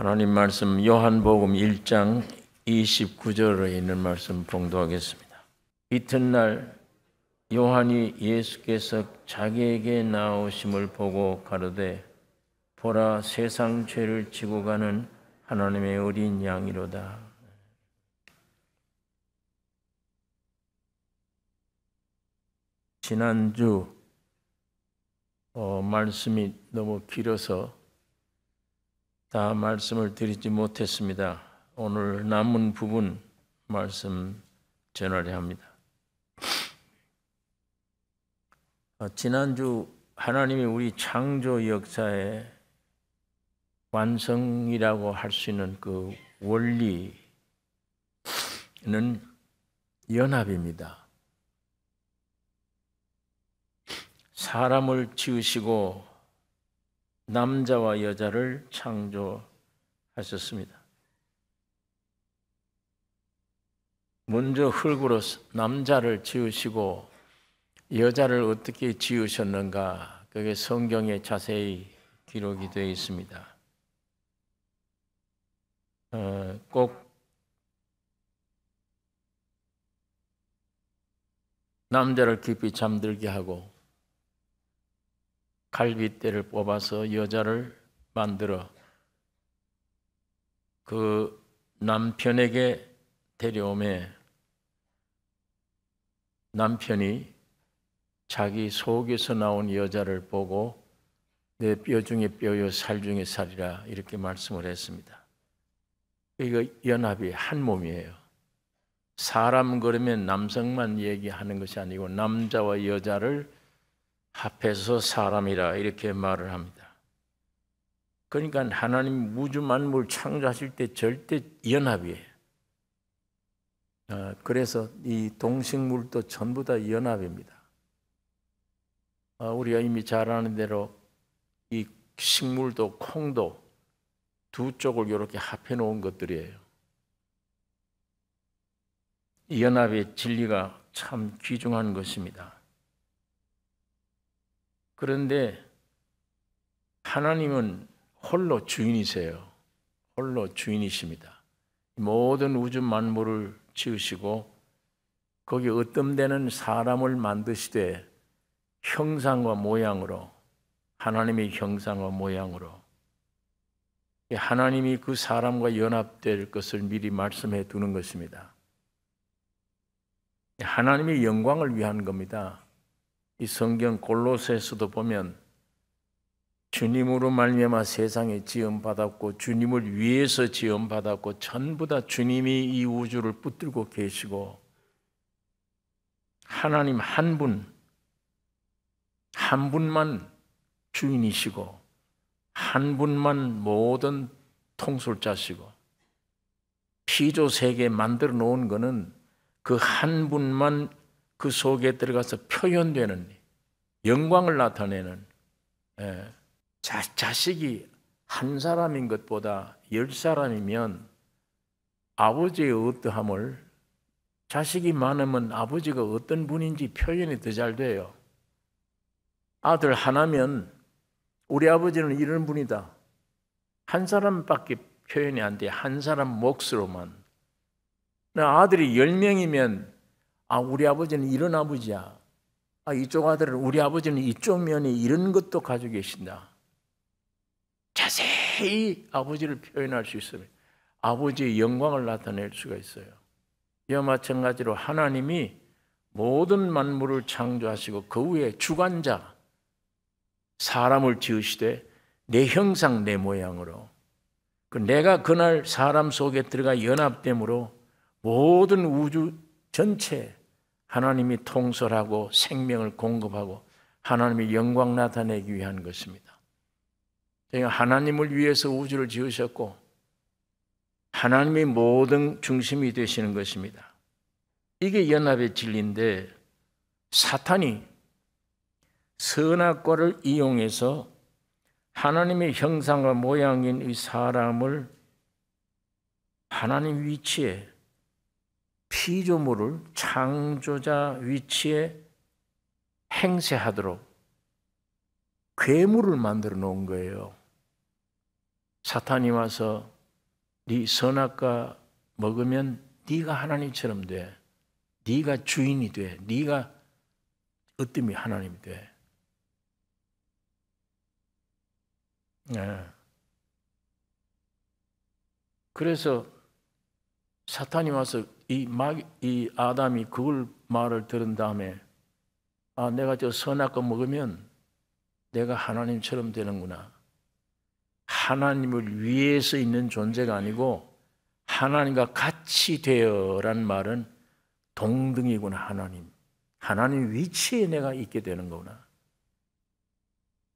하나님 말씀 요한복음 1장 29절에 있는 말씀 봉독하겠습니다. 이튿날 요한이 예수께서 자기에게 나오심을 보고 가로되 보라 세상 죄를 지고 가는 하나님의 어린 양이로다. 지난주 말씀이 너무 길어서 다 말씀을 드리지 못했습니다. 오늘 남은 부분 말씀 전하려 합니다. 지난주 하나님이 우리 창조 역사의 완성이라고 할 수 있는 그 원리는 연합입니다. 사람을 지으시고 남자와 여자를 창조하셨습니다. 먼저 흙으로 남자를 지으시고 여자를 어떻게 지으셨는가, 그게 성경에 자세히 기록이 되어 있습니다. 꼭 남자를 깊이 잠들게 하고 갈빗대를 뽑아서 여자를 만들어 그 남편에게 데려오매 남편이 자기 속에서 나온 여자를 보고 내 뼈 중에 뼈요 살 중에 살이라 이렇게 말씀을 했습니다. 이거 연합이 한 몸이에요. 사람 그러면 남성만 얘기하는 것이 아니고 남자와 여자를 합해서 사람이라 이렇게 말을 합니다. 그러니까 하나님 우주 만물 창조하실 때 절대 연합이에요. 그래서 이 동식물도 전부 다 연합입니다. 우리가 이미 잘 아는 대로 이 식물도 콩도 두 쪽을 이렇게 합해 놓은 것들이에요. 이 연합의 진리가 참 귀중한 것입니다. 그런데 하나님은 홀로 주인이세요. 홀로 주인이십니다. 모든 우주 만물을 지으시고 거기 어떤 데는 사람을 만드시되 형상과 모양으로, 하나님의 형상과 모양으로 하나님이 그 사람과 연합될 것을 미리 말씀해 두는 것입니다. 하나님의 영광을 위한 겁니다. 이 성경 골로새서도 보면 주님으로 말미암아 세상에 지음받았고 주님을 위해서 지음받았고 전부 다 주님이 이 우주를 붙들고 계시고 하나님 한 분만 주인이시고 한 분만 모든 통솔자시고 피조 세계 만들어 놓은 거는 그 한 분만 그 속에 들어가서 표현되는 영광을 나타내는, 자식이 한 사람인 것보다 10사람이면 아버지의 어떠함을, 자식이 많으면 아버지가 어떤 분인지 표현이 더 잘 돼요. 아들 하나면 우리 아버지는 이런 분이다. 한 사람밖에 표현이 안 돼. 한 사람 몫으로만. 아들이 10명이면 우리 아버지는 이런 아버지야. 이쪽 아들은 우리 아버지는 이쪽 면에 이런 것도 가지고 계신다. 자세히 아버지를 표현할 수 있어요. 아버지의 영광을 나타낼 수가 있어요. 이와 마찬가지로 하나님이 모든 만물을 창조하시고 그 위에 주관자, 사람을 지으시되 내 형상 내 모양으로, 내가 그날 사람 속에 들어가 연합됨으로 모든 우주 전체 하나님이 통솔하고 생명을 공급하고 하나님의 영광 나타내기 위한 것입니다. 하나님을 위해서 우주를 지으셨고 하나님이 모든 중심이 되시는 것입니다. 이게 연합의 진리인데 사탄이 선악과를 이용해서 하나님의 형상과 모양인 이 사람을 하나님 위치에, 피조물을 창조자 위치에 행세하도록 괴물을 만들어 놓은 거예요. 사탄이 와서 네 선악과 먹으면 네가 하나님처럼 돼. 네가 주인이 돼. 네가 어떤 하나님이 돼. 네. 그래서 사탄이 와서 이 아담이 그걸 말을 들은 다음에 내가 저 선악과 먹으면 내가 하나님처럼 되는구나. 하나님을 위해서 있는 존재가 아니고 하나님과 같이 되어라는 말은 동등이구나. 하나님 위치에 내가 있게 되는 거구나.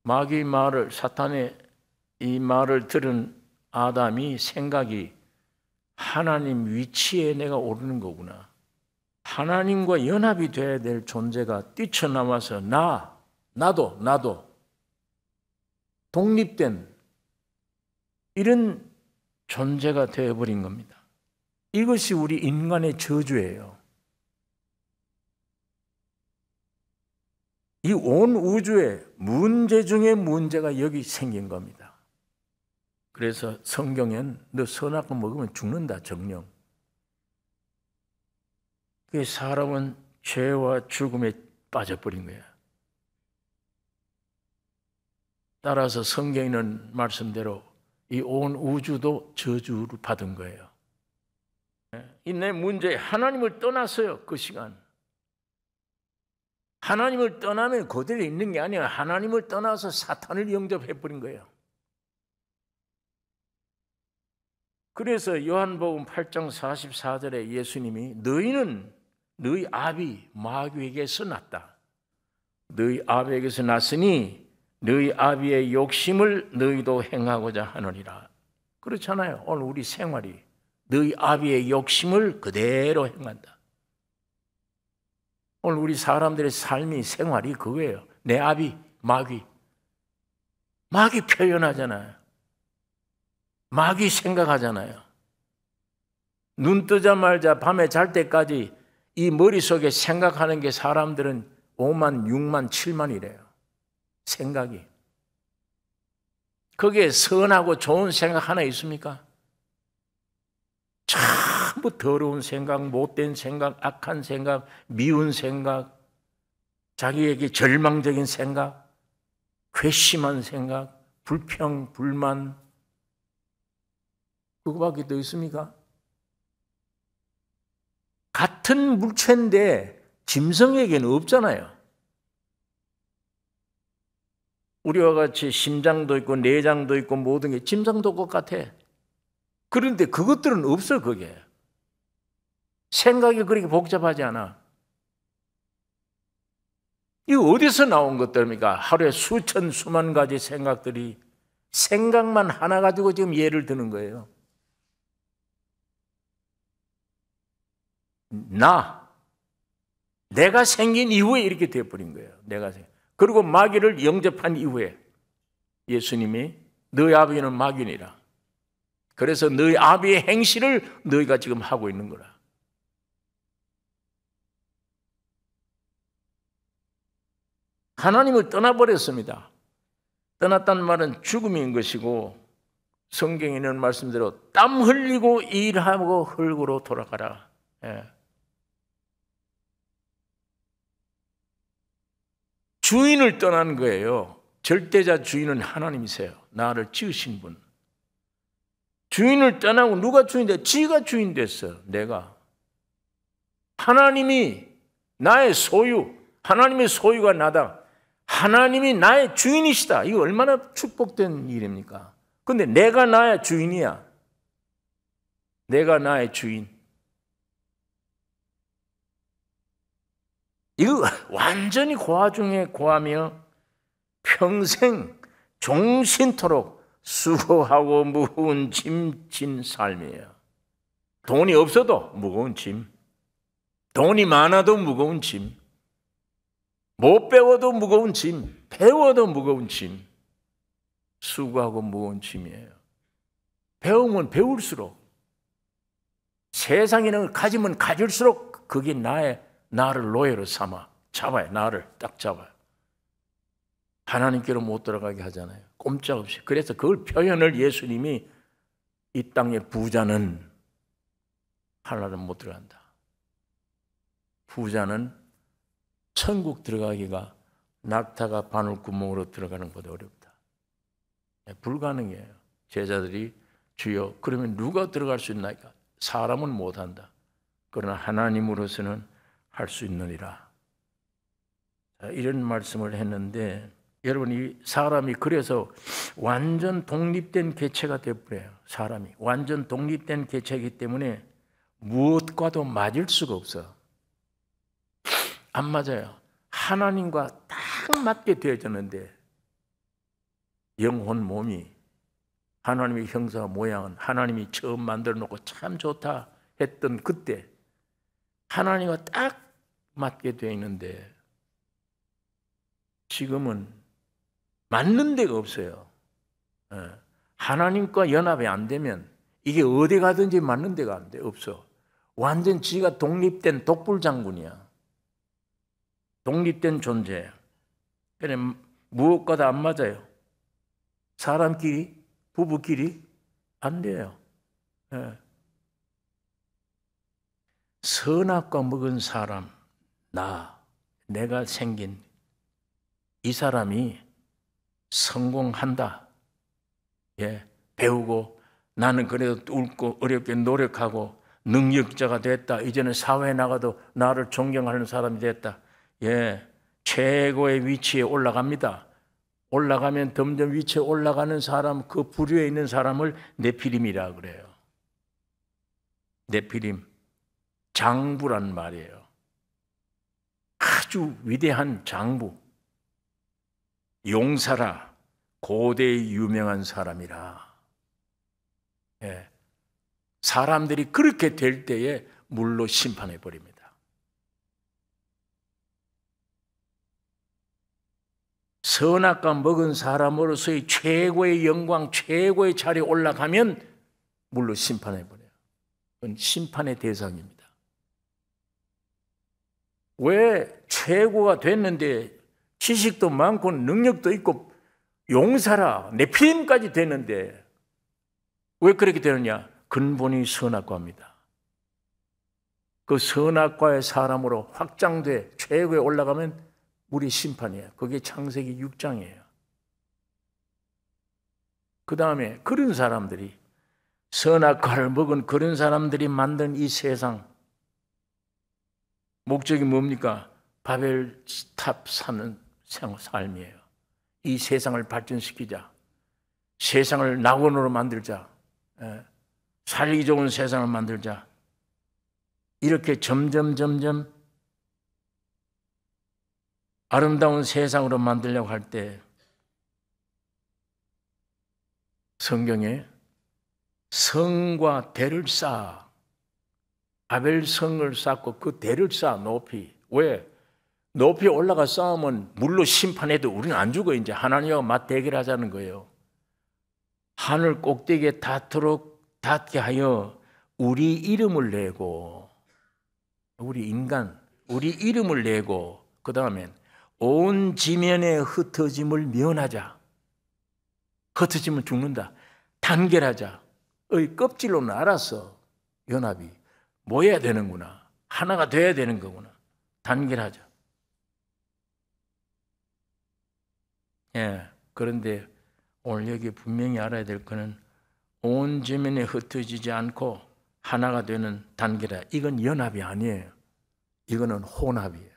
마귀의 말을, 사탄의 이 말을 들은 아담이 생각이 하나님 위치에 내가 오르는 거구나. 하나님과 연합이 돼야 될 존재가 뛰쳐나와서 나도 독립된 이런 존재가 되어버린 겁니다. 이것이 우리 인간의 저주예요. 이 온 우주의 문제 중에 문제가 여기 생긴 겁니다. 그래서 성경엔 너 선악과 먹으면 죽는다, 정령. 그 사람은 죄와 죽음에 빠져버린 거야. 따라서 성경에는 말씀대로 이 온 우주도 저주를 받은 거예요. 이 내 문제, 하나님을 떠났어요. 그 시간. 하나님을 떠나면 그대로 있는 게 아니라 하나님을 떠나서 사탄을 영접해버린 거예요. 그래서 요한복음 8장 44절에 예수님이 너희는 너희 아비 마귀에게서 났다. 너희 아비에게서 났으니 너희 아비의 욕심을 너희도 행하고자 하느니라. 그렇잖아요. 오늘 우리 생활이 너희 아비의 욕심을 그대로 행한다. 오늘 우리 사람들의 삶이 생활이 그거예요. 내 아비 마귀 표현하잖아요. 마귀 생각하잖아요. 눈 뜨자마자 밤에 잘 때까지 이 머릿속에 생각하는 게 사람들은 5만, 6만, 7만이래요. 생각이. 거기에 선하고 좋은 생각 하나 있습니까? 전부 더러운 생각, 못된 생각, 악한 생각, 미운 생각, 자기에게 절망적인 생각, 괘씸한 생각, 불평, 불만, 그거밖에 더 있습니까? 같은 물체인데 짐승에게는 없잖아요. 우리와 같이 심장도 있고 내장도 있고 모든 게 짐승도 똑같아. 그런데 그것들은 없어. 그게 생각이 그렇게 복잡하지 않아. 이거 어디서 나온 것들입니까? 하루에 수천 수만 가지 생각들이 생각만 하나 가지고 지금 예를 드는 거예요. 내가 생긴 이후에 이렇게 되어버린 거예요. 그리고 마귀를 영접한 이후에 예수님이 너희 아비는 마귀니라. 그래서 너희 아비의 행실을 너희가 지금 하고 있는 거라. 하나님을 떠나버렸습니다. 떠났다는 말은 죽음인 것이고 성경에는 말씀대로 땀 흘리고 일하고 흙으로 돌아가라. 주인을 떠난 거예요. 절대자 주인은 하나님이세요. 나를 지으신 분. 주인을 떠나고 누가 주인 돼? 지가 주인 됐어. 내가. 하나님이 나의 소유, 하나님의 소유가 나다. 하나님이 나의 주인이시다. 이거 얼마나 축복된 일입니까? 근데 내가 나의 주인이야. 내가 나의 주인. 이거 완전히 고아 중에 고아며 평생 종신토록 수고하고 무거운 짐 진 삶이에요. 돈이 없어도 무거운 짐, 돈이 많아도 무거운 짐, 못 배워도 무거운 짐, 배워도 무거운 짐, 수고하고 무거운 짐이에요. 배우면 배울수록, 세상에는 걸 가지면 가질수록 그게 나를 노예로 잡아요. 나를 딱 잡아요. 하나님께로 못 들어가게 하잖아요. 꼼짝없이. 그래서 그걸 표현을 예수님이 이 땅의 부자는 하나는 못 들어간다. 부자는 천국 들어가기가 낙타가 바늘구멍으로 들어가는 것보다 어렵다. 불가능해요. 제자들이 주여 그러면 누가 들어갈 수 있나이까? 사람은 못한다. 그러나 하나님으로서는 할 수 있느니라. 이런 말씀을 했는데 여러분, 이 사람이 그래서 완전 독립된 개체가 되어버려요. 사람이 완전 독립된 개체이기 때문에 무엇과도 맞을 수가 없어. 안 맞아요. 하나님과 딱 맞게 되어졌는데 영혼 몸이 하나님의 형상 모양은 하나님이 처음 만들어 놓고 참 좋다 했던 그때 하나님과 딱 맞게 되어 있는데 지금은 맞는 데가 없어요. 하나님과 연합이 안 되면 이게 어디 가든지 맞는 데가 안 돼. 없어. 완전 지가 독립된 독불장군이야. 독립된 존재야. 그래 무엇과도 안 맞아요. 사람끼리, 부부끼리 안 돼요. 선악과 먹은 사람, 내가 생긴 이 사람이 성공한다. 배우고 나는 그래도 뚫고 어렵게 노력하고 능력자가 됐다. 이제는 사회에 나가도 나를 존경하는 사람이 됐다. 최고의 위치에 올라갑니다. 올라가면 점점 위치에 올라가는 사람, 그 부류에 있는 사람을 네피림이라 그래요. 네피림, 장부란 말이에요. 아주 위대한 장부. 용사라, 고대의 유명한 사람이라. 사람들이 그렇게 될 때에 물로 심판해 버립니다. 선악과 먹은 사람으로서의 최고의 영광, 최고의 자리에 올라가면 물로 심판해 버려요. 그건 심판의 대상입니다. 왜 최고가 됐는데 지식도 많고 능력도 있고 용사라, 네피림까지 됐는데 왜 그렇게 되느냐? 근본이 선악과입니다. 그 선악과의 사람으로 확장돼 최고에 올라가면 물이 심판이에요. 그게 창세기 6장이에요. 그 다음에 그런 사람들이, 선악과를 먹은 그런 사람들이 만든 이 세상, 목적이 뭡니까? 바벨탑 사는 삶이에요. 이 세상을 발전시키자. 세상을 낙원으로 만들자. 살기 좋은 세상을 만들자. 이렇게 점점 아름다운 세상으로 만들려고 할 때 성경에 성과 대를 쌓아, 바벨성을 쌓고 그 대를 쌓아 높이. 왜? 높이 올라가 싸우면 물로 심판해도 우리는 안 죽어. 이제 하나님과 맞대결하자는 거예요. 하늘 꼭대기에 닿게 하여 우리 이름을 내고, 우리 인간, 우리 이름을 내고, 그 다음엔 온 지면에 흩어짐을 면하자. 흩어지면 죽는다. 단결하자. 껍질로는 알았어. 연합이 모여야 되는구나. 하나가 돼야 되는 거구나. 단결하자. 그런데 오늘 여기 분명히 알아야 될 거는 온 지면에 흩어지지 않고 하나가 되는 단결하. 이건 연합이 아니에요. 이거는 혼합이에요.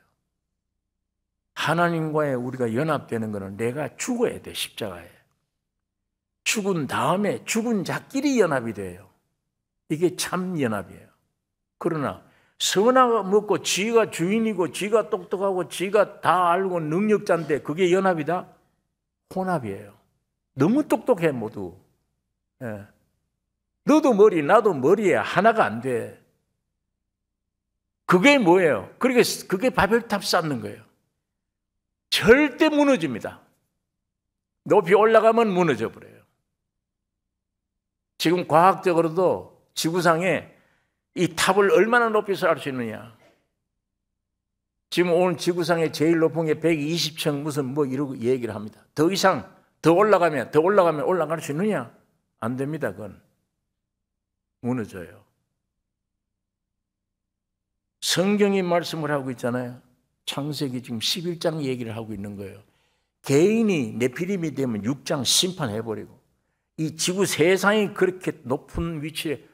하나님과의 우리가 연합되는 것은 내가 죽어야 돼. 십자가에. 죽은 다음에 죽은 자끼리 연합이 돼요. 이게 참 연합이에요. 그러나 선악 먹고 지가 주인이고 지가 똑똑하고 지가 다 알고 능력자인데 그게 연합이다? 혼합이에요. 너무 똑똑해 모두. 너도 머리 나도 머리에 하나가 안 돼. 그게 뭐예요? 그게 바벨탑 쌓는 거예요. 절대 무너집니다. 높이 올라가면 무너져 버려요. 지금 과학적으로도 지구상에 이 탑을 얼마나 높이서 할 수 있느냐. 지금 오늘 지구상에 제일 높은 게 120층 무슨 뭐 이러고 얘기를 합니다. 더 이상 더 올라가면 올라갈 수 있느냐? 안 됩니다. 그건 무너져요. 성경이 말씀을 하고 있잖아요. 창세기 지금 11장 얘기를 하고 있는 거예요. 개인이 네피림이 되면 6장 심판해버리고, 이 지구 세상이 그렇게 높은 위치에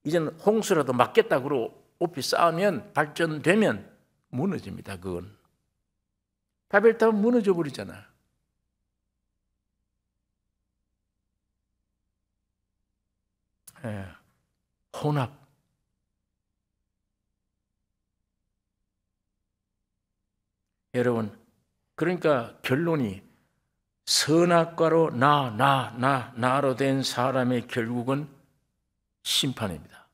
이제는 홍수라도 막겠다 그러고 높이 쌓으면, 발전되면 무너집니다. 그건 바벨탑은 무너져 버리잖아요. 예. 혼합. 여러분, 그러니까 결론이 선악과로 나로 된 사람의 결국은 심판입니다.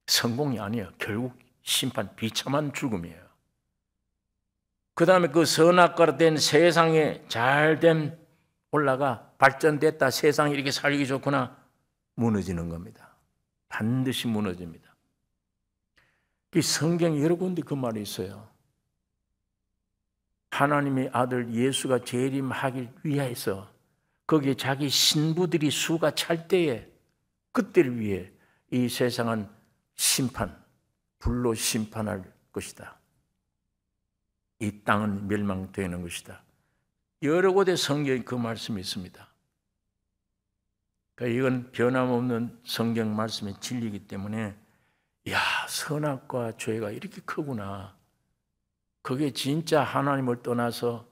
성공이 아니에요. 결국 심판, 비참한 죽음이에요. 그 다음에 그 선악과로 된 세상에 잘됨 올라가 발전됐다, 세상이 이렇게 살기 좋구나, 무너지는 겁니다. 반드시 무너집니다. 이 성경에 여러 군데 그 말이 있어요. 하나님의 아들 예수가 재림하기 위해서 거기에 자기 신부들이 수가 찰 때에 그때를 위해 이 세상은 심판, 불로 심판할 것이다. 이 땅은 멸망되는 것이다. 여러 곳에 성경에 그 말씀이 있습니다. 그러니까 이건 변함없는 성경 말씀의 진리이기 때문에, 야, 선악과 죄가 이렇게 크구나. 그게 진짜 하나님을 떠나서,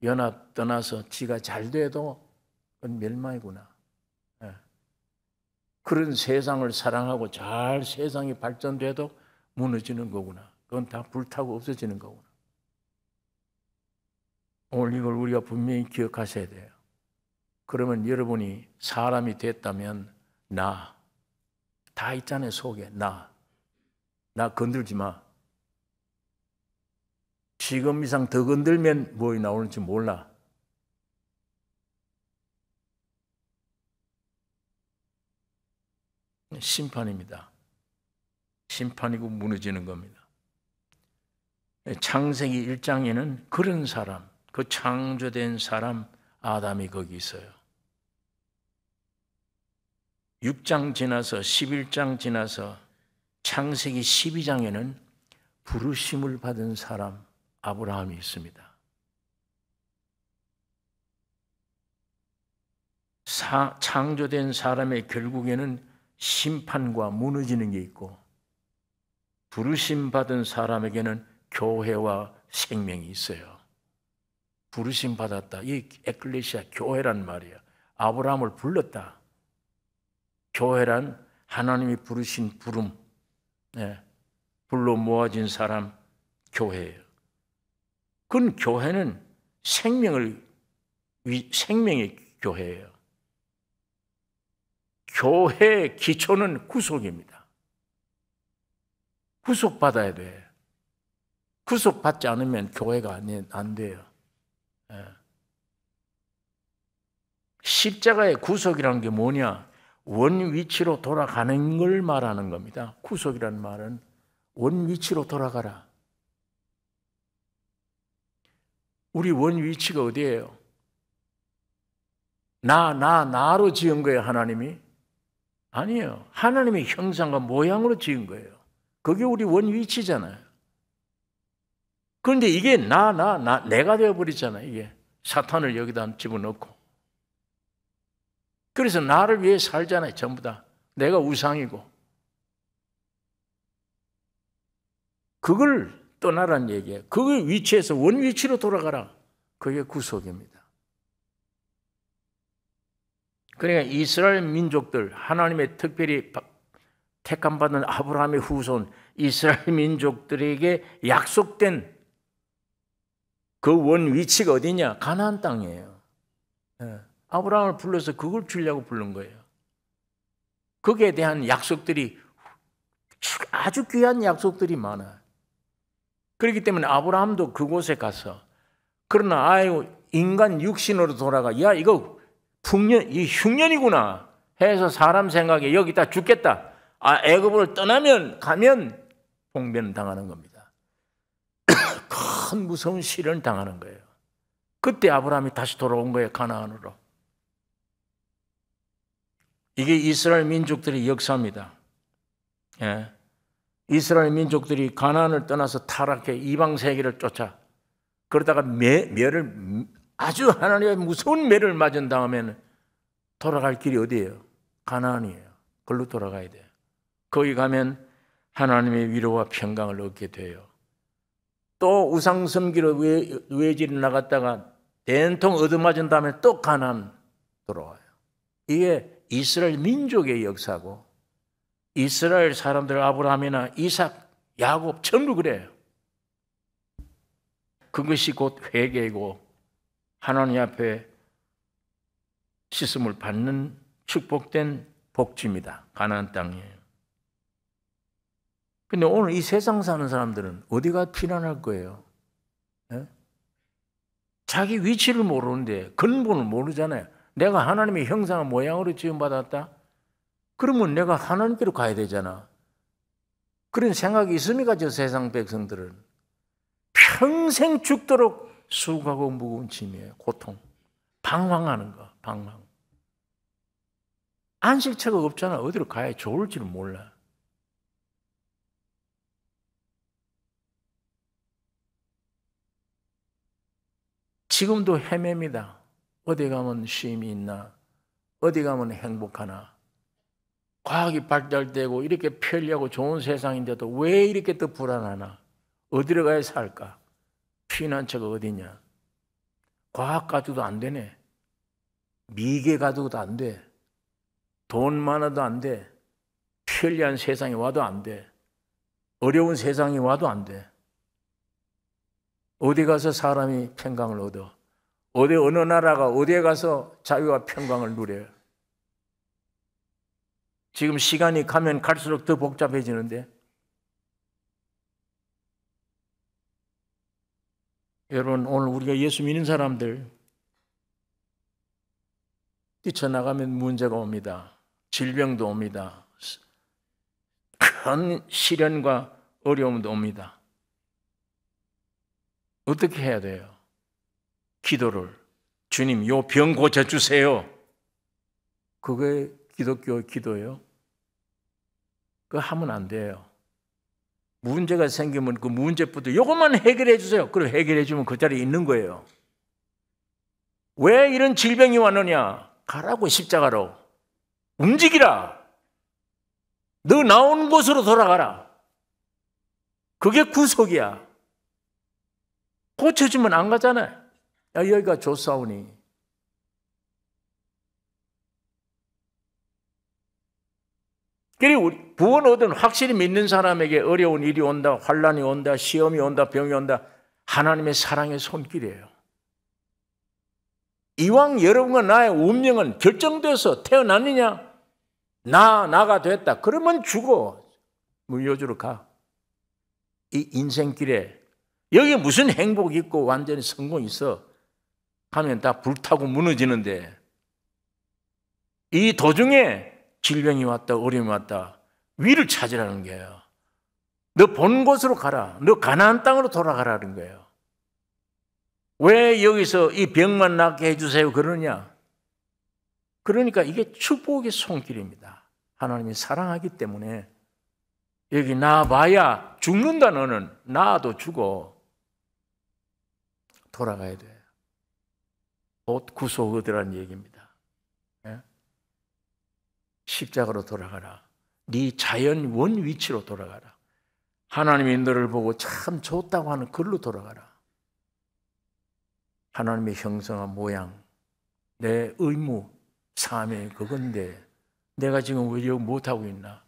연합 떠나서 지가 잘 돼도 그건 멸망이구나. 그런 세상을 사랑하고 잘 세상이 발전돼도 무너지는 거구나. 그건 다 불타고 없어지는 거구나. 오늘 이걸 우리가 분명히 기억하셔야 돼요. 그러면 여러분이 사람이 됐다면 다 있잖아요. 속에 나 건들지 마. 지금 이상 더 건들면 뭐가 나오는지 몰라. 심판입니다. 심판이고 무너지는 겁니다. 창세기 1장에는 그런 사람, 그 창조된 사람 아담이 거기 있어요. 6장 지나서 11장 지나서 창세기 12장에는 부르심을 받은 사람 아브라함이 있습니다. 창조된 사람의 결국에는 심판과 무너지는 게 있고, 부르심 받은 사람에게는 교회와 생명이 있어요. 부르심 받았다. 이 에클레시아, 교회란 말이에요. 아브라함을 불렀다. 교회란 하나님이 부르신 부름, 불로 모아진 사람, 교회예요. 그건 교회는 생명의 교회예요. 교회의 기초는 구속입니다. 구속받아야 돼. 구속받지 않으면 교회가 안 돼요. 십자가의 구속이라는 게 뭐냐? 원 위치로 돌아가는 걸 말하는 겁니다. 구속이라는 말은 원 위치로 돌아가라. 우리 원 위치가 어디예요? 나로 지은 거예요, 하나님이? 아니에요. 하나님의 형상과 모양으로 지은 거예요. 그게 우리 원 위치잖아요. 그런데 이게 내가 되어버리잖아요. 이게 사탄을 여기다 집어넣고. 그래서 나를 위해 살잖아요. 전부 다. 내가 우상이고. 그걸 떠나란 얘기예요. 그 위치에서 원 위치로 돌아가라. 그게 구속입니다. 그러니까 이스라엘 민족들, 하나님의 특별히 택함받은 아브라함의 후손 이스라엘 민족들에게 약속된 그 원 위치가 어디냐? 가나안 땅이에요. 아브라함을 불러서 그걸 주려고 부른 거예요. 거기에 대한 약속들이 아주 귀한 약속들이 많아요. 그렇기 때문에 아브라함도 그곳에 가서, 그러나 아유 인간 육신으로 돌아가, 야 이거 이 흉년이구나 해서 사람 생각에 여기다 죽겠다. 애굽을 가면 봉변 당하는 겁니다. 큰 무서운 시련을 당하는 거예요. 그때 아브라함이 다시 돌아온 거예요, 가나안으로. 이게 이스라엘 민족들의 역사입니다. 예. 이스라엘 민족들이 가나안을 떠나서 타락해 이방 세계를 쫓아 그러다가 매를 아주 하나님의 무서운 매를 맞은 다음에는 돌아갈 길이 어디예요? 가나안이에요. 그걸로 돌아가야 돼요. 거기 가면 하나님의 위로와 평강을 얻게 돼요. 또 우상 섬기러 외지를 나갔다가 된통 얻어맞은 다음에 또 가나안 돌아와요. 이게 이스라엘 민족의 역사고 이스라엘 사람들 아브라함이나 이삭, 야곱 전부 그래요. 그것이 곧 회개고 하나님 앞에 씻음을 받는 축복된 복지입니다. 가나안 땅이에요. 근데 오늘 이 세상 사는 사람들은 어디가 피난할 거예요? 네? 자기 위치를 모르는데 근본을 모르잖아요. 내가 하나님의 형상과 모양으로 지음받았다? 그러면 내가 하나님께로 가야 되잖아. 그런 생각이 있습니까? 저 세상 백성들은. 평생 죽도록 수고하고 무거운 짐이에요. 고통. 방황하는 거. 방황. 안식처가 없잖아. 어디로 가야 좋을지를 몰라. 지금도 헤맵니다. 어디 가면 쉼이 있나? 어디 가면 행복하나? 과학이 발달되고 이렇게 편리하고 좋은 세상인데도 왜 이렇게 더 불안하나? 어디로 가야 살까? 피난처가 어디냐? 과학 가지고도 안 되네. 미개 가지고도 안 돼. 돈 많아도 안 돼. 편리한 세상에 와도 안 돼. 어려운 세상에 와도 안 돼. 어디 가서 사람이 평강을 얻어? 어느 나라가 어디에 가서 자유와 평강을 누려요? 지금 시간이 가면 갈수록 더 복잡해지는데 여러분 오늘 우리가 예수 믿는 사람들 뛰쳐나가면 문제가 옵니다. 질병도 옵니다. 큰 시련과 어려움도 옵니다. 어떻게 해야 돼요? 기도를 주님 요 병 고쳐주세요. 그게 기독교 기도예요? 그거 하면 안 돼요. 문제가 생기면 그 문제부터 이것만 해결해 주세요. 그럼 해결해 주면 그 자리에 있는 거예요. 왜 이런 질병이 왔느냐? 가라고 십자가로. 움직이라. 너 나온 곳으로 돌아가라. 그게 구속이야. 고쳐주면 안 가잖아요. 야, 여기가 좋사오니. 그리고 구원 얻은 확실히 믿는 사람에게 어려운 일이 온다, 환난이 온다, 시험이 온다, 병이 온다. 하나님의 사랑의 손길이에요. 이왕 여러분과 나의 운명은 결정돼서 태어났느냐? 나가 됐다. 그러면 죽어. 무효주로 가. 이 인생길에 여기 무슨 행복이 있고 완전히 성공이 있어. 하면 다 불타고 무너지는데 이 도중에 질병이 왔다, 어려움이 왔다. 위를 찾으라는 거예요. 너 본 곳으로 가라. 너 가나안 땅으로 돌아가라는 거예요. 왜 여기서 이 병만 낫게 해주세요 그러냐? 그러니까 이게 축복의 손길입니다. 하나님이 사랑하기 때문에 여기 나와봐야 죽는다. 너는 나도 죽어. 돌아가야 돼. 곧 구속 얻으라는 얘기입니다. 예? 십자가로 돌아가라. 네 자연 원 위치로 돌아가라. 하나님이 너를 보고 참 좋다고 하는 글로 돌아가라. 하나님의 형상과 모양, 내 의무, 사명 그건데 내가 지금 왜 여기 못하고 있나?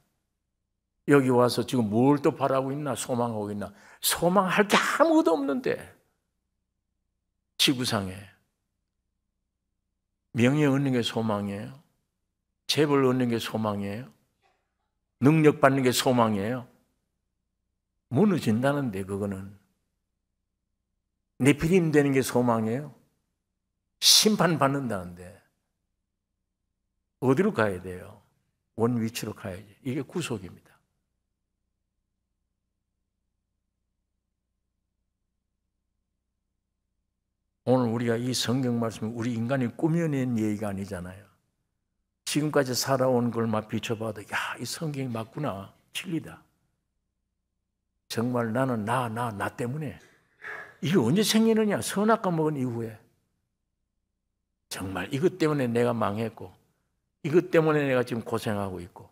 여기 와서 지금 뭘 또 바라고 있나? 소망하고 있나? 소망할 게 아무것도 없는데 지구상에 명예 얻는 게 소망이에요? 재벌 얻는 게 소망이에요? 능력 받는 게 소망이에요? 무너진다는데 그거는 네피림 되는 게 소망이에요? 심판받는다는데 어디로 가야 돼요? 원 위치로 가야지. 이게 구속입니다. 오늘 우리가 이 성경 말씀은 우리 인간이 꾸며낸 얘기가 아니잖아요. 지금까지 살아온 걸 막 비춰봐도 야, 이 성경이 맞구나. 진리다. 정말 나는 나 때문에 이게 언제 생기느냐? 선악과 먹은 이후에 정말 이것 때문에 내가 망했고 이것 때문에 내가 지금 고생하고 있고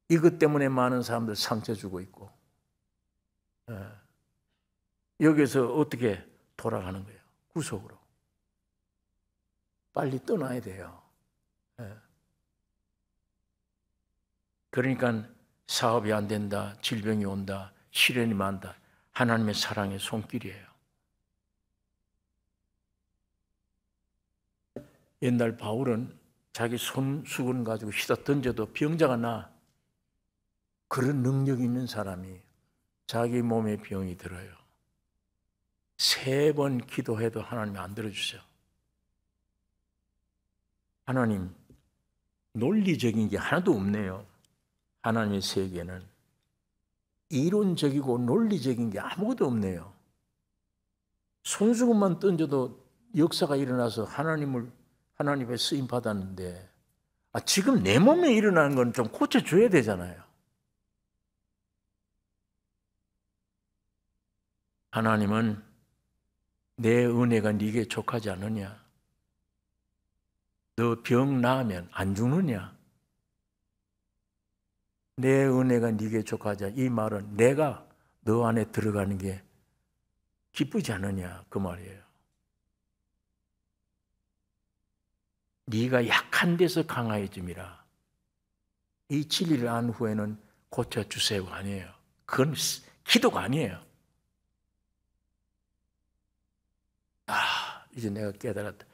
이것 때문에 많은 사람들 상처 주고 있고 여기서 어떻게 돌아가는 거예요? 구속으로. 빨리 떠나야 돼요. 그러니까 사업이 안 된다, 질병이 온다, 시련이 많다. 하나님의 사랑의 손길이에요. 옛날 바울은 자기 손수건 가지고 휘다 던져도 병자가 나. 그런 능력이 있는 사람이 자기 몸에 병이 들어요. 3번 기도해도 하나님이 안 들어주세요. 하나님, 논리적인 게 하나도 없네요. 하나님의 세계는 이론적이고 논리적인 게 아무것도 없네요. 손수건만 던져도 역사가 일어나서 하나님의 쓰임 받았는데 지금 내 몸에 일어나는 건 좀 고쳐줘야 되잖아요. 하나님은 내 은혜가 네게 족하지 않느냐? 너 병 나으면 안 죽느냐? 내 은혜가 네게 족하지 않느냐? 이 말은 내가 너 안에 들어가는 게 기쁘지 않느냐? 그 말이에요. 네가 약한 데서 강화해짐이라. 이 진리를 안 후에는 고쳐주세요가 아니에요. 그건 기도가 아니에요. 이제 내가 깨달았다.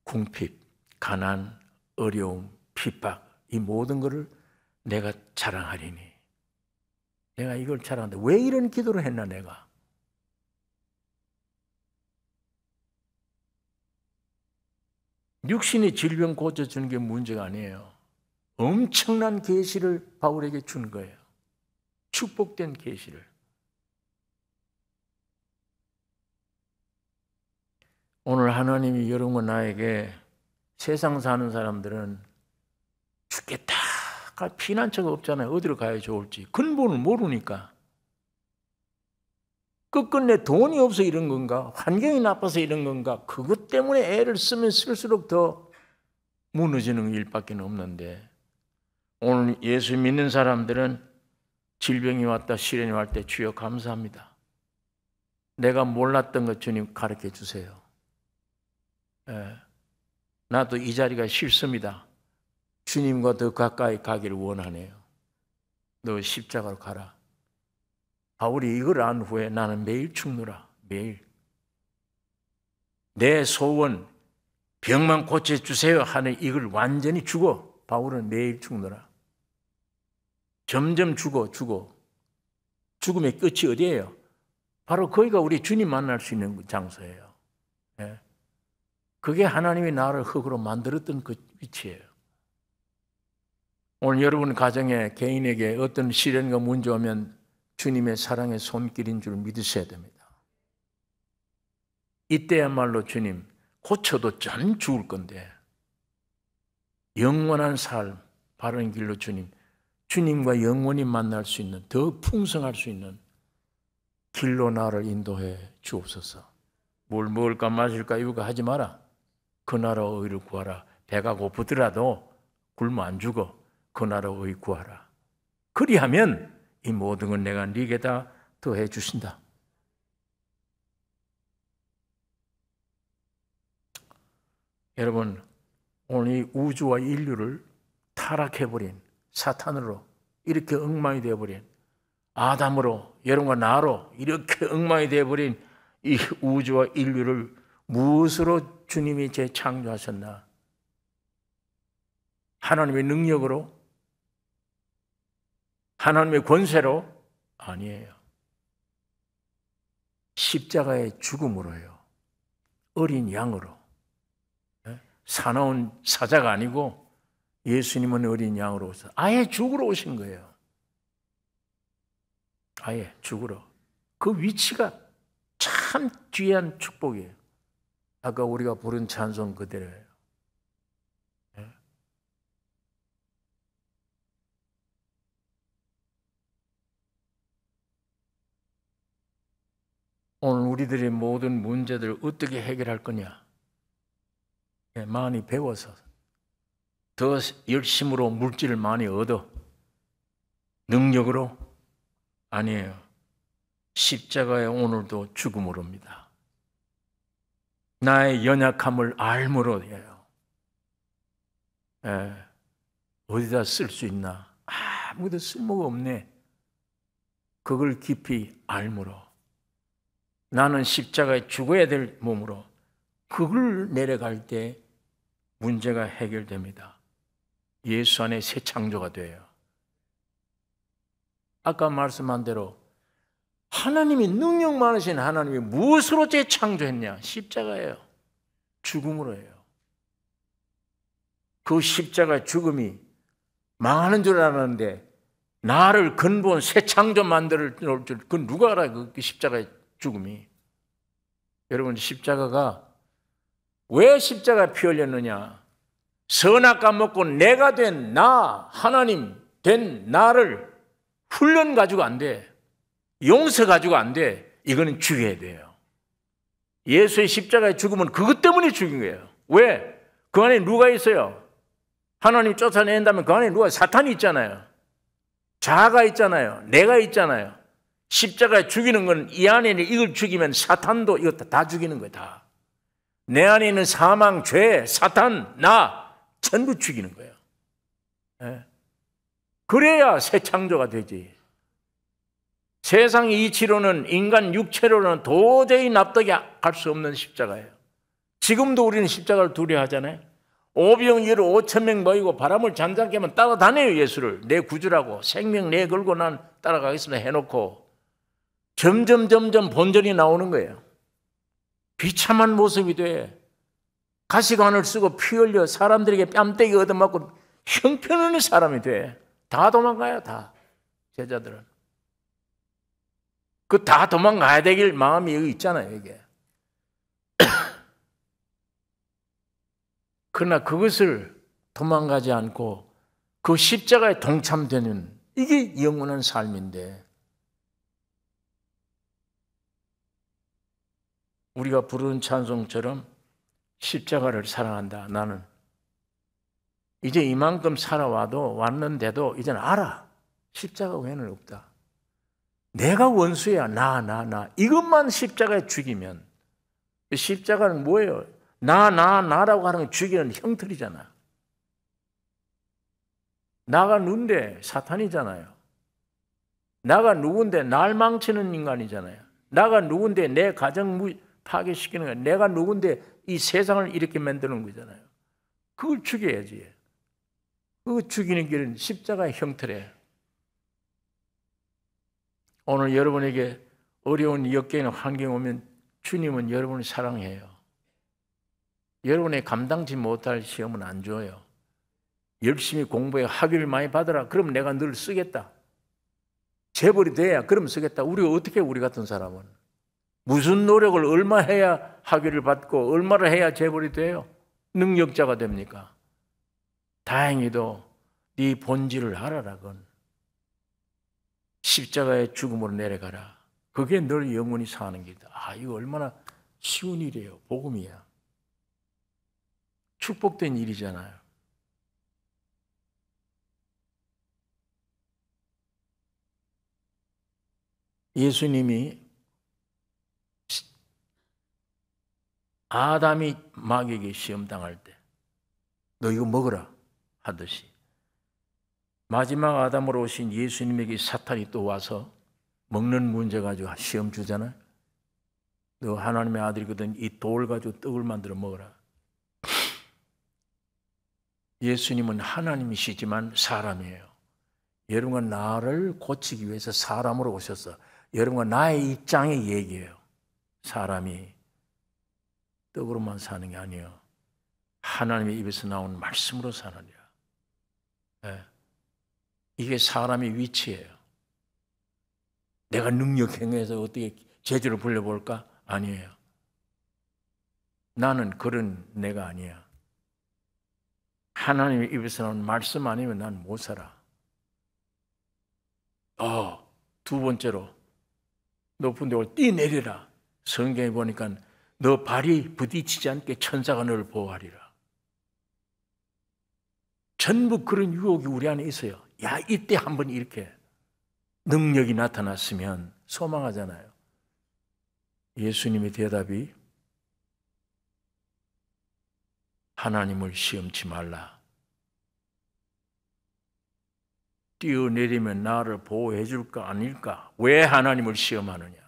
궁핍, 가난, 어려움, 핍박 이 모든 것을 내가 자랑하리니. 내가 이걸 자랑한다. 왜 이런 기도를 했나 내가? 육신의 질병 고쳐주는 게 문제가 아니에요. 엄청난 계시를 바울에게 준 거예요. 축복된 계시를. 오늘 하나님이 여러분과 나에게 세상 사는 사람들은 죽겠다. 피난처가 없잖아요. 어디로 가야 좋을지. 근본을 모르니까. 끝끝내 돈이 없어 이런 건가? 환경이 나빠서 이런 건가? 그것 때문에 애를 쓰면 쓸수록 더 무너지는 일밖에 없는데 오늘 예수 믿는 사람들은 질병이 왔다 시련이 왔을 때 주여 감사합니다. 내가 몰랐던 것 주님 가르쳐 주세요. 나도 이 자리가 싫습니다. 주님과 더 가까이 가기를 원하네요. 너 십자가로 가라. 바울이 이걸 안 후에 나는 매일 죽노라. 매일. 내 소원 병만 고쳐주세요 하는 이걸 완전히 죽어. 바울은 매일 죽노라. 점점 죽어. 죽음의 끝이 어디예요? 바로 거기가 우리 주님 만날 수 있는 장소예요. 그게 하나님이 나를 흙으로 만들었던 그 위치예요. 오늘 여러분 가정에 개인에게 어떤 시련과 문제 오면 주님의 사랑의 손길인 줄 믿으셔야 됩니다. 이때야말로 주님 고쳐도 전 죽을 건데 영원한 삶 바른 길로 주님과 영원히 만날 수 있는 더 풍성할 수 있는 길로 나를 인도해 주옵소서. 뭘 먹을까 마실까 이거 하지 마라. 그 나라 의를 구하라. 배가 고프더라도 굶어 안 죽어. 그 나라 의 구하라. 그리하면 이 모든 건 내가 네게 다 더해 주신다. 여러분 오늘 이 우주와 인류를 타락해버린 사탄으로 이렇게 엉망이 되어버린 아담으로 여러분과 나로 이렇게 엉망이 되어버린 이 우주와 인류를 무엇으로 주님이 재창조하셨나? 하나님의 능력으로? 하나님의 권세로? 아니에요. 십자가의 죽음으로요. 어린 양으로. 사나운 사자가 아니고 예수님은 어린 양으로 오셔서 아예 죽으러 오신 거예요. 아예 죽으러. 그 위치가 참 귀한 축복이에요. 아까 우리가 부른 찬송 그대로예요. 우리들의 모든 문제들을 어떻게 해결할 거냐? 많이 배워서 더 열심으로 물질을 많이 얻어 능력으로? 아니에요. 십자가에 오늘도 죽음으로 옵니다. 나의 연약함을 알므로예요. 어디다 쓸 수 있나? 아무도 쓸모가 없네. 그걸 깊이 알므로 나는 십자가에 죽어야 될 몸으로 그걸 내려갈 때 문제가 해결됩니다. 예수 안에 새 창조가 돼요. 아까 말씀한 대로 하나님이 능력 많으신 하나님이 무엇으로 재창조했냐? 십자가예요. 죽음으로예요. 그 십자가 죽음이 망하는 줄 알았는데 나를 근본 새 창조 만들 줄 그 누가 알아요? 그 십자가의 죽음이. 여러분, 십자가가 왜 십자가 피 흘렸느냐? 선악과 먹고 내가 된 나, 하나님 된 나를 훈련 가지고 안 돼. 용서 가지고 안 돼. 이거는 죽여야 돼요. 예수의 십자가의 죽음은 그것 때문에 죽인 거예요. 왜? 그 안에 누가 있어요? 하나님 쫓아낸다면 그 안에 누가? 사탄이 있잖아요. 자아가 있잖아요. 내가 있잖아요. 십자가에 죽이는 건 이 안에 있는 이걸 죽이면 사탄도 이거 다 죽이는 거예요. 다. 내 안에 있는 사망, 죄, 사탄, 나 전부 죽이는 거예요. 그래야 새 창조가 되지. 세상 이치로는 인간 육체로는 도저히 납득이 갈 수 없는 십자가예요. 지금도 우리는 십자가를 두려워하잖아요. 오병이어로 5,000명 모이고 바람을 잔잔케 하면 따라다녀요. 예수를 내 구주라고 생명 내 걸고 난 따라가겠습니다 해놓고 점점 본전이 나오는 거예요. 비참한 모습이 돼. 가시관을 쓰고 피 흘려 사람들에게 뺨때기 얻어맞고 형편없는 사람이 돼. 다 도망가요. 다 제자들은. 그 다 도망가야 되길 마음이 여기 있잖아요. 이게. 그러나 그것을 도망가지 않고 그 십자가에 동참되는 이게 영원한 삶인데 우리가 부르는 찬송처럼 십자가를 사랑한다. 나는 이제 이만큼 살아와도 왔는데도 이제는 알아. 십자가 외에는 없다. 내가 원수야. 나. 이것만 십자가에 죽이면 십자가는 뭐예요? 나라고 하는 건 죽이는 형틀이잖아. 나가 누군데? 사탄이잖아요. 나가 누군데? 날 망치는 인간이잖아요. 나가 누군데? 내 가정 파괴시키는 거야. 내가 누군데? 이 세상을 이렇게 만드는 거잖아요. 그걸 죽여야지. 그거 죽이는 길은 십자가의 형틀이에요. 오늘 여러분에게 어려운 역경의 환경 오면 주님은 여러분을 사랑해요. 여러분의 감당치 못할 시험은 안 줘요. 열심히 공부해 학위를 많이 받아라. 그럼 내가 늘 쓰겠다. 재벌이 돼야 그럼 쓰겠다. 우리 같은 사람은 무슨 노력을 얼마 해야 학위를 받고 얼마를 해야 재벌이 돼요? 능력자가 됩니까? 다행히도 네 본질을 알아라. 그건 십자가의 죽음으로 내려가라. 그게 늘 영원히 사는 길이다. 이거 얼마나 쉬운 일이에요. 복음이야. 축복된 일이잖아요. 예수님이 아담이 마귀에게 시험당할 때 너 이거 먹으라 하듯이 마지막 아담으로 오신 예수님에게 사탄이 또 와서 먹는 문제 가지고 시험 주잖아요. 너 하나님의 아들이거든 이 돌 가지고 떡을 만들어 먹어라. 예수님은 하나님이시지만 사람이에요. 여러분과 나를 고치기 위해서 사람으로 오셨어. 여러분과 나의 입장의 얘기예요. 사람이 떡으로만 사는 게 아니에요. 하나님의 입에서 나온 말씀으로 사는 거야. 네. 이게 사람의 위치예요. 내가 능력 행해서 어떻게 재주를 불려볼까? 아니에요. 나는 그런 내가 아니야. 하나님의 입에서 나온 말씀 아니면 난 못 살아. 두 번째로 높은 데 뛰내리라. 성경에 보니까 너 발이 부딪히지 않게 천사가 너를 보호하리라. 전부 그런 유혹이 우리 안에 있어요. 야, 이때 한번 이렇게 능력이 나타났으면 소망하잖아요. 예수님의 대답이 하나님을 시험치 말라. 뛰어내리면 나를 보호해 줄까 아닐까? 왜 하나님을 시험하느냐?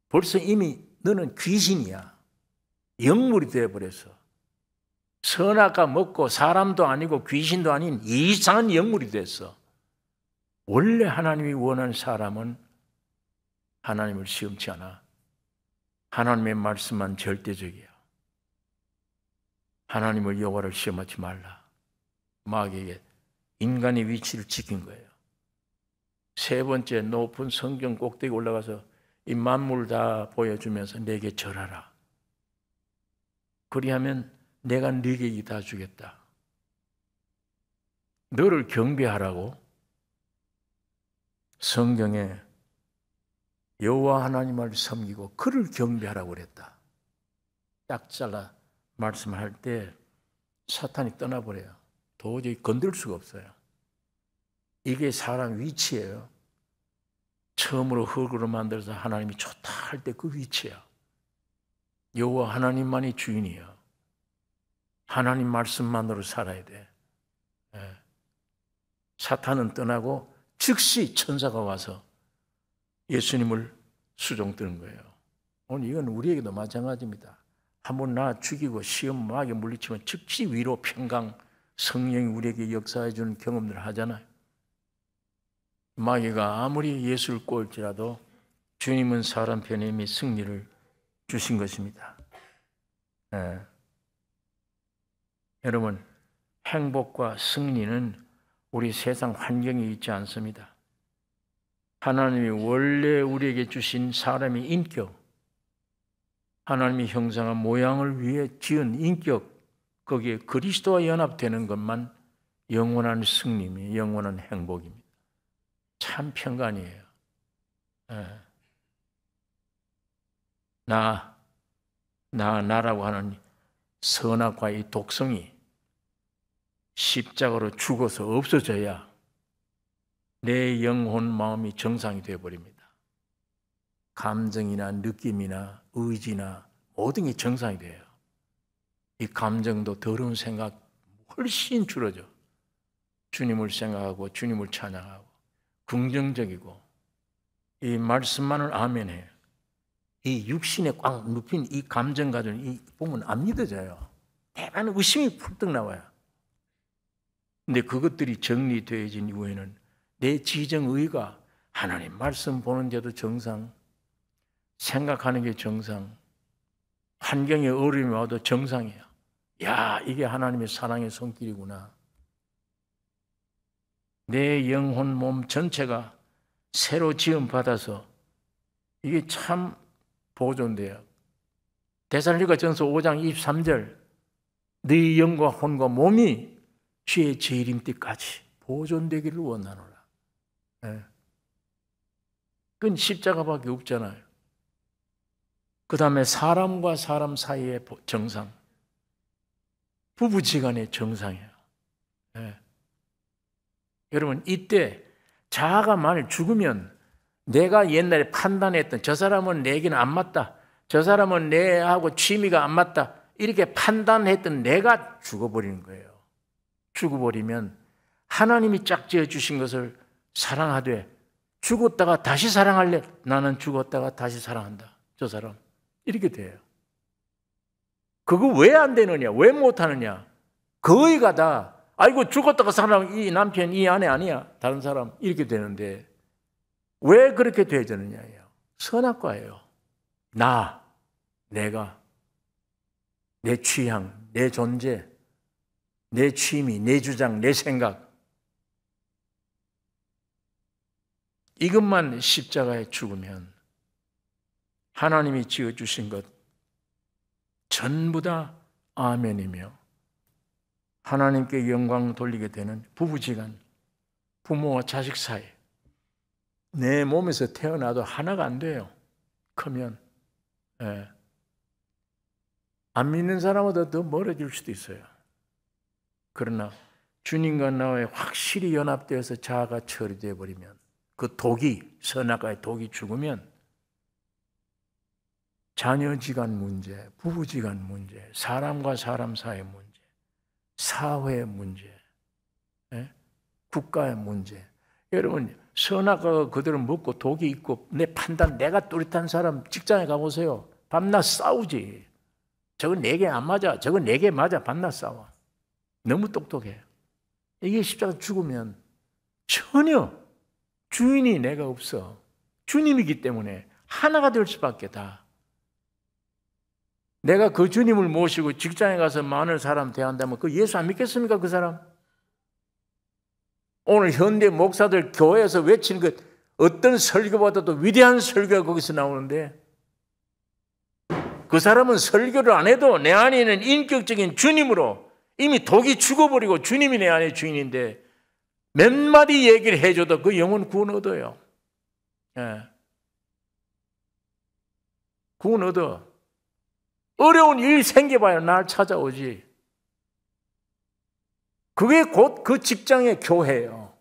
벌써 이미 너는 귀신이야. 영물이 되어버렸어. 선악과 먹고 사람도 아니고 귀신도 아닌 이상한 영물이 됐어. 원래 하나님이 원하는 사람은 하나님을 시험치 않아. 하나님의 말씀만 절대적이야. 하나님을 여호와를 시험하지 말라. 마귀에게 인간의 위치를 지킨 거예요. 세 번째, 높은 성경 꼭대기 올라가서 이 만물 다 보여주면서 내게 절하라. 그리하면 내가 네게 이 다 주겠다. 너를 경배하라고 성경에 여호와 하나님을 섬기고 그를 경배하라고 그랬다. 딱 잘라 말씀할 때 사탄이 떠나버려요. 도저히 건들 수가 없어요. 이게 사람 위치예요. 처음으로 흙으로 만들어서 하나님이 좋다 할 때 그 위치야. 여호와 하나님만이 주인이야. 하나님 말씀만으로 살아야 돼. 사탄은 떠나고 즉시 천사가 와서 예수님을 수종드는 거예요. 오늘 이건 우리에게도 마찬가지입니다. 한번 나 죽이고 시험 마귀에 물리치면 즉시 위로 평강 성령이 우리에게 역사해 주는 경험들을 하잖아요. 마귀가 아무리 예수를 꼬을지라도 주님은 사람 편에 이미 승리를 주신 것입니다. 여러분, 행복과 승리는 우리 세상 환경에 있지 않습니다. 하나님이 원래 우리에게 주신 사람의 인격, 하나님의 형상과 모양을 위해 지은 인격, 거기에 그리스도와 연합되는 것만 영원한 승리입니다. 영원한 행복입니다. 참 평간이에요. 나라고 하는 선악과 이 독성이 십자가로 죽어서 없어져야 내 영혼 마음이 정상이 되어버립니다. 감정이나 느낌이나 의지나 모든 게 정상이 돼요. 이 감정도 더러운 생각 훨씬 줄어져. 주님을 생각하고 주님을 찬양하고 긍정적이고 이 말씀만을 아멘해요. 이 육신에 꽉 눕힌 이 감정 가지고 이 보면 안 믿어져요. 대단한 의심이 펄떡 나와요. 근데 그것들이 정리되어진 이후에는 내 지정의가 하나님 말씀 보는 데도 정상, 생각하는 게 정상, 환경에 어려움이 와도 정상이야. 야, 이게 하나님의 사랑의 손길이구나. 내 영혼 몸 전체가 새로 지음받아서 이게 참 보존돼요. 데살로니가전서 5장 23절 네 영과 혼과 몸이 주의 재림 때까지 보존되기를 원하노라. 그건 십자가밖에 없잖아요. 그 다음에 사람과 사람 사이의 정상, 부부지간의 정상이에요. 여러분, 이때 자아가 만일 죽으면 내가 옛날에 판단했던 저 사람은 내게는 안 맞다, 저 사람은 내하고 취미가 안 맞다, 이렇게 판단했던 내가 죽어버리는 거예요. 죽어버리면 하나님이 짝지어 주신 것을 사랑하되 죽었다가 다시 사랑할래? 나는 죽었다가 다시 사랑한다. 저 사람. 이렇게 돼요. 그거 왜 안 되느냐? 왜 못하느냐? 거의가 다 아이고 죽었다가 사랑하는 이 남편, 이 아내 아니야. 다른 사람. 이렇게 되는데 왜 그렇게 되어지느냐예요. 선악과예요. 내가, 내 취향, 내 존재, 내 취미, 내 주장, 내 생각. 이것만 십자가에 죽으면 하나님이 지어주신 것 전부 다 아멘이며 하나님께 영광 돌리게 되는 부부지간, 부모와 자식 사이, 내 몸에서 태어나도 하나가 안 돼요. 크면 예. 안 믿는 사람보다 더 멀어질 수도 있어요. 그러나 주님과 나와의 확실히 연합되어서 자아가 처리되어 버리면 그 독이, 선악과의 독이 죽으면 자녀지간 문제, 부부지간 문제, 사람과 사람 사이의 문제, 사회의 문제, 예? 국가의 문제. 여러분 선악과가 그대로 먹고 독이 있고 내 판단, 내가 뚜렷한 사람 직장에 가보세요. 밤낮 싸우지. 저건 내게 안 맞아. 저건 내게 맞아. 밤낮 싸워. 너무 똑똑해. 이게 십자가 죽으면 전혀 주인이 내가 없어. 주님이기 때문에 하나가 될 수밖에 다. 내가 그 주님을 모시고 직장에 가서 많은 사람 대한다면 그 예수 안 믿겠습니까? 그 사람? 오늘 현대 목사들 교회에서 외치는 것 어떤 설교보다도 위대한 설교가 거기서 나오는데 그 사람은 설교를 안 해도 내 안에 있는 인격적인 주님으로 이미 독이 죽어버리고 주님이 내 안의 주인인데 몇 마디 얘기를 해줘도 그 영혼 구원 얻어요. 예. 구원 얻어. 어려운 일 생겨봐야 날 찾아오지. 그게 곧 그 직장의 교회예요.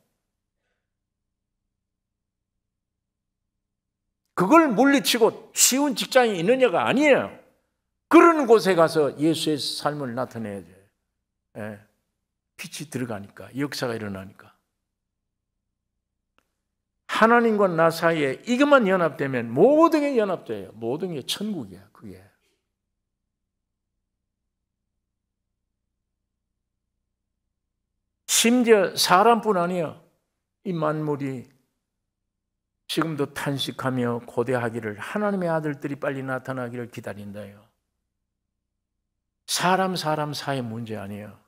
그걸 물리치고 쉬운 직장이 있느냐가 아니에요. 그런 곳에 가서 예수의 삶을 나타내야 돼요. 예. 빛이 들어가니까, 역사가 일어나니까. 하나님과 나 사이에 이것만 연합되면 모든 게 연합돼요. 모든 게 천국이야, 그게. 심지어 사람뿐 아니에요. 이 만물이 지금도 탄식하며 고대하기를 하나님의 아들들이 빨리 나타나기를 기다린다요. 사람 사이 문제 아니에요.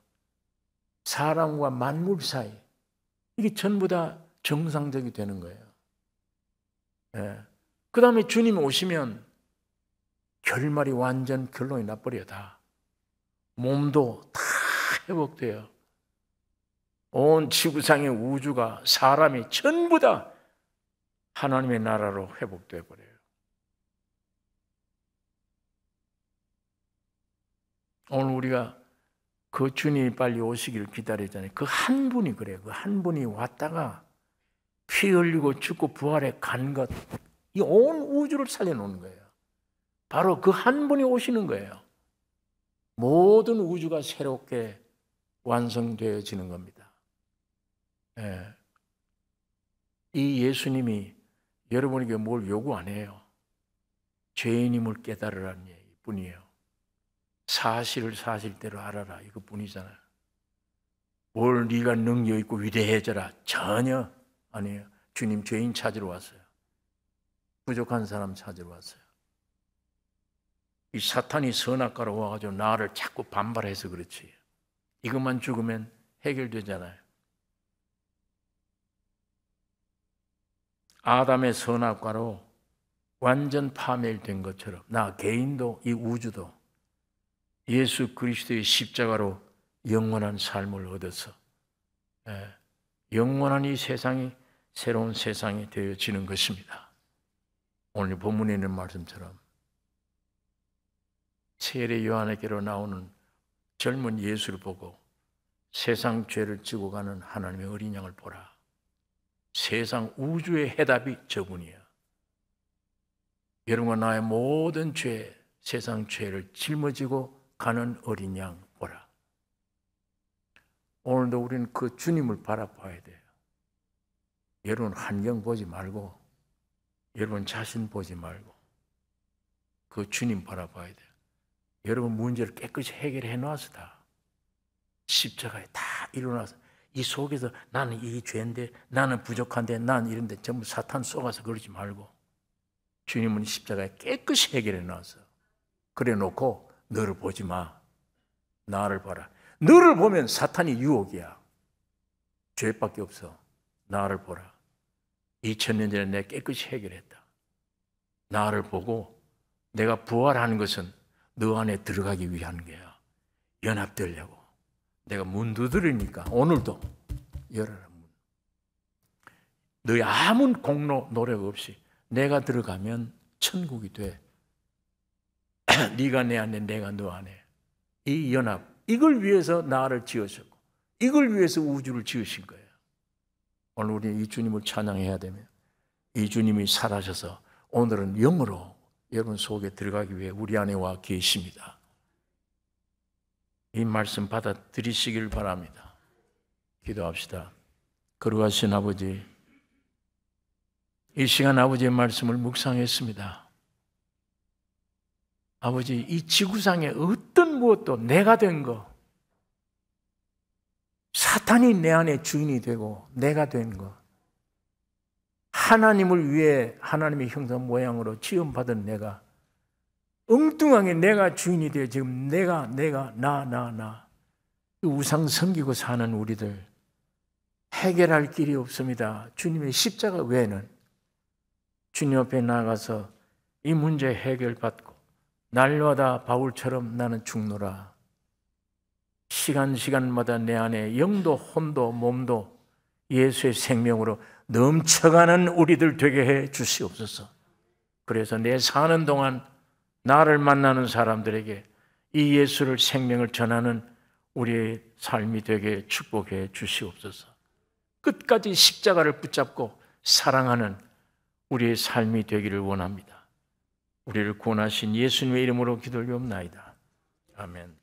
사람과 만물 사이. 이게 전부 다 정상적이 되는 거예요. 예. 그 다음에 주님이 오시면 결말이 완전 결론이 나버려요. 다. 몸도 다 회복돼요. 온 지구상의 우주가 사람이 전부 다 하나님의 나라로 회복돼 버려요. 오늘 우리가 그 주님이 빨리 오시기를 기다리잖아요. 그 한 분이 그래요. 그 한 분이 왔다가 피 흘리고 죽고 부활해 간 것, 이 온 우주를 살려놓는 거예요. 바로 그 한 분이 오시는 거예요. 모든 우주가 새롭게 완성되어지는 겁니다. 예. 이 예수님이 여러분에게 뭘 요구 안 해요. 죄인임을 깨달으라는 얘기뿐이에요. 사실을 사실대로 알아라, 이것뿐이잖아요. 뭘 네가 능력 있고 위대해져라, 전혀 아니에요. 주님 죄인 찾으러 왔어요. 부족한 사람 찾으러 왔어요. 이 사탄이 선악과로 와가지고 나를 자꾸 반발해서 그렇지. 이것만 죽으면 해결되잖아요. 아담의 선악과로 완전 파멸된 것처럼 나 개인도 이 우주도 예수 그리스도의 십자가로 영원한 삶을 얻어서 영원한 이 세상이 새로운 세상이 되어지는 것입니다. 오늘 본문에 있는 말씀처럼 세례 요한에게로 나오는 젊은 예수를 보고 세상 죄를 지고 가는 하나님의 어린 양을 보라. 세상 우주의 해답이 저분이에요. 여러분과 나의 모든 죄, 세상 죄를 짊어지고 가는 어린 양 보라. 오늘도 우리는 그 주님을 바라봐야 돼요. 여러분 환경 보지 말고, 여러분 자신 보지 말고 그 주님 바라봐야 돼요. 여러분 문제를 깨끗이 해결해 놔서 다 십자가에 다 일어나서 이 속에서 나는 이 죄인데, 나는 부족한데, 난 이런데 전부 사탄 속아서 그러지 말고 주님은 십자가에 깨끗이 해결해 놔서 그래 놓고 너를 보지 마. 나를 봐라. 너를 보면 사탄이 유혹이야. 죄밖에 없어. 나를 보라. 2000년 전에 내가 깨끗이 해결했다. 나를 보고 내가 부활하는 것은 너 안에 들어가기 위한 거야. 연합되려고. 내가 문 두드리니까 오늘도 열어라 문. 너희 아무 공로 노력 없이 내가 들어가면 천국이 돼. 네가 내 안에 내가 너 안에. 이 연합, 이걸 위해서 나를 지으셨고 이걸 위해서 우주를 지으신 거예요. 오늘 우리 이 주님을 찬양해야 되면 이 주님이 살아셔서 오늘은 영으로 여러분 속에 들어가기 위해 우리 안에 와 계십니다. 이 말씀 받아들이시길 바랍니다. 기도합시다. 거룩하신 아버지, 이 시간 아버지의 말씀을 묵상했습니다. 아버지, 이 지구상에 어떤 무엇도 내가 된 거, 사탄이 내 안에 주인이 되고 내가 된 거, 하나님을 위해 하나님의 형상 모양으로 지음받은 내가 엉뚱하게 내가 주인이 되어 지금 내가 나 우상 섬기고 사는 우리들 해결할 길이 없습니다. 주님의 십자가 외에는. 주님 앞에 나가서 이 문제 해결받고 날마다 바울처럼 나는 죽노라. 시간마다 내 안에 영도 혼도 몸도 예수의 생명으로 넘쳐가는 우리들 되게 해 주시옵소서. 그래서 내 사는 동안 나를 만나는 사람들에게 이 예수를 생명을 전하는 우리의 삶이 되게 축복해 주시옵소서. 끝까지 십자가를 붙잡고 사랑하는 우리의 삶이 되기를 원합니다. 우리를 구원하신 예수님의 이름으로 기도를 옵나이다. 아멘.